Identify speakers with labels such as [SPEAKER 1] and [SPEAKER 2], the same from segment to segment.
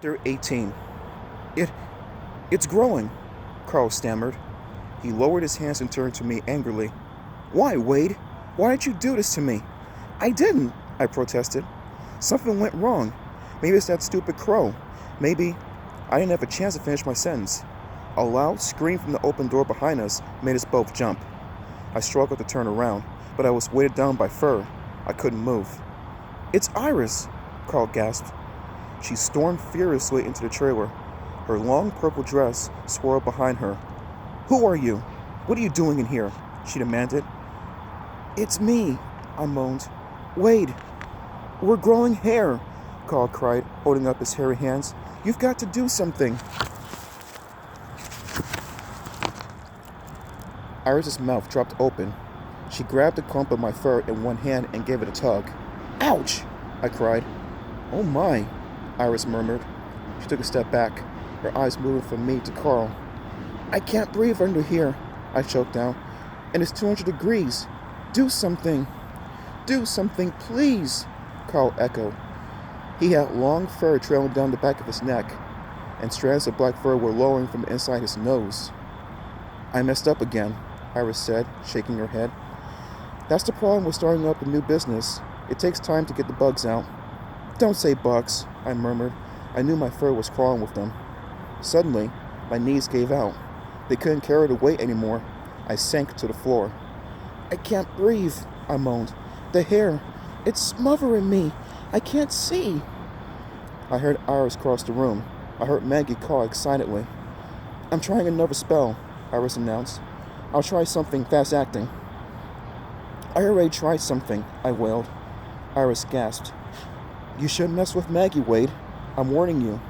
[SPEAKER 1] Chapter 18. It, it's growing, Carl stammered. He lowered his hands and turned to me angrily. Why, Wade? Why did you do this to me? I didn't, I protested. Something went wrong. Maybe it's that stupid crow. Maybe I didn't have a chance to finish my sentence. A loud scream from the open door behind us made us both jump. I struggled to turn around, but I was weighted down by fur. I couldn't move. It's Iris, Carl gasped. She stormed furiously into the trailer. Her long purple dress swirled behind her. Who are you? What are you doing in here? She demanded. It's me, I moaned. Wade, we're growing hair, Carl cried, holding up his hairy hands. You've got to do something. Iris's mouth dropped open. She grabbed a clump of my fur in one hand and gave it a tug. Ouch! I cried. Oh my, Iris murmured. She took a step back, her eyes moving from me to Carl. I can't breathe under here, I choked out. And it's 200 degrees. Do something. Do something, please, Carl echoed. He had long fur trailing down the back of his neck, and strands of black fur were lowering from inside his nose. I messed up again, Iris said, shaking her head. That's the problem with starting up a new business. It takes time to get the bugs out. Don't say bugs, I murmured. I knew my fur was crawling with them. Suddenly, my knees gave out. They couldn't carry the weight anymore. I sank to the floor. I can't breathe, I moaned. The hair, it's smothering me. I can't see. I heard Iris cross the room. I heard Maggie call excitedly. I'm trying another spell, Iris announced. I'll try something fast-acting. I already tried something, I wailed. Iris gasped. You shouldn't mess with Maggie, Wade. I'm warning you.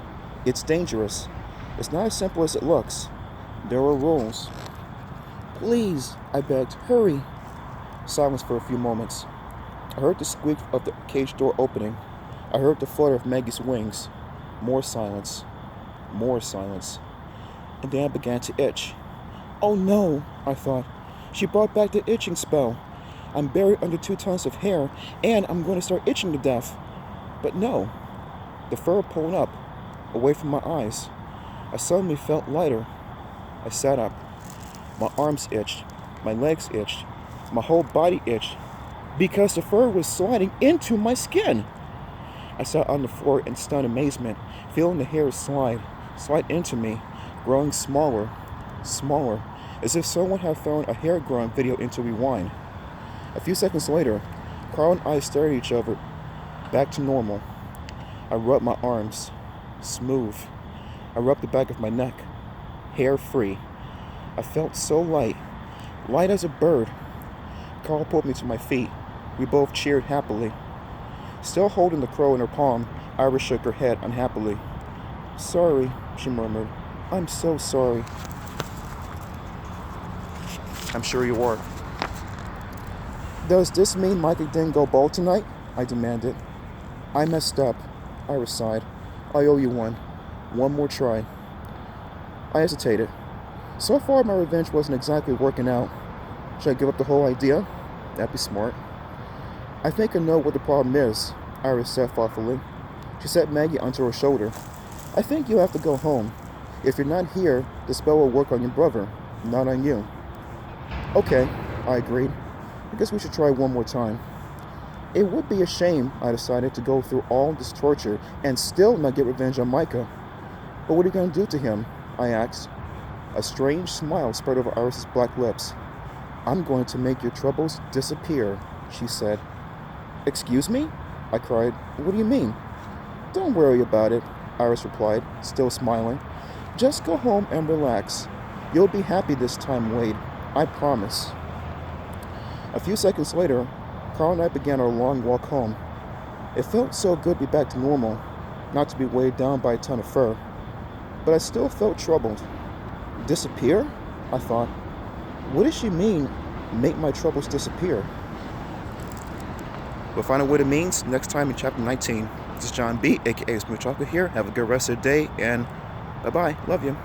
[SPEAKER 1] It's dangerous. It's not as simple as it looks. There are rules. Please, I begged. Hurry. Silence for a few moments. I heard the squeak of the cage door opening. I heard the flutter of Maggie's wings. More silence. More silence. And then I began to itch. Oh no, I thought. She brought back the itching spell. I'm buried under 2 tons of hair, and I'm going to start itching to death. But no. The fur pulled up, away from my eyes. I suddenly felt lighter. I sat up. My arms itched. My legs itched. My whole body itched. Because the fur was sliding into my skin. I sat on the floor in stunned amazement, feeling the hair slide into me, growing smaller, smaller, as if someone had thrown a hair growing video into rewind. A few seconds later, Carl and I stared at each other, back to normal. I rubbed my arms, smooth. I rubbed the back of my neck, hair-free. I felt so light, light as a bird. Carl pulled me to my feet. We both cheered happily. Still holding the crow in her palm, Iris shook her head unhappily. Sorry, she murmured. I'm so sorry. I'm sure you are. Does this mean Micah didn't go bald tonight? I demanded. I messed up, Iris sighed. I owe you one. One more try. I hesitated. So far, my revenge wasn't exactly working out. Should I give up the whole idea? That'd be smart. I think I know what the problem is, Iris said thoughtfully. She set Maggie onto her shoulder. I think you have to go home. If you're not here, the spell will work on your brother, not on you. Okay, I agreed. I guess we should try one more time. It would be a shame, I decided, to go through all this torture and still not get revenge on Micah. But what are you going to do to him? I asked. A strange smile spread over Iris's black lips. I'm going to make your troubles disappear, she said. Excuse me? I cried. What do you mean? Don't worry about it, Iris replied, still smiling. Just go home and relax. You'll be happy this time, Wade. I promise. A few seconds later, Carl and I began our long walk home. It felt so good to be back to normal, not to be weighed down by a ton of fur. But I still felt troubled. Disappear? I thought. What does she mean, make my troubles disappear? We'll find out what it means next time in Chapter 19. This is John B., a.k.a. Smooth Chocolate here. Have a good rest of the day, and bye-bye. Love you.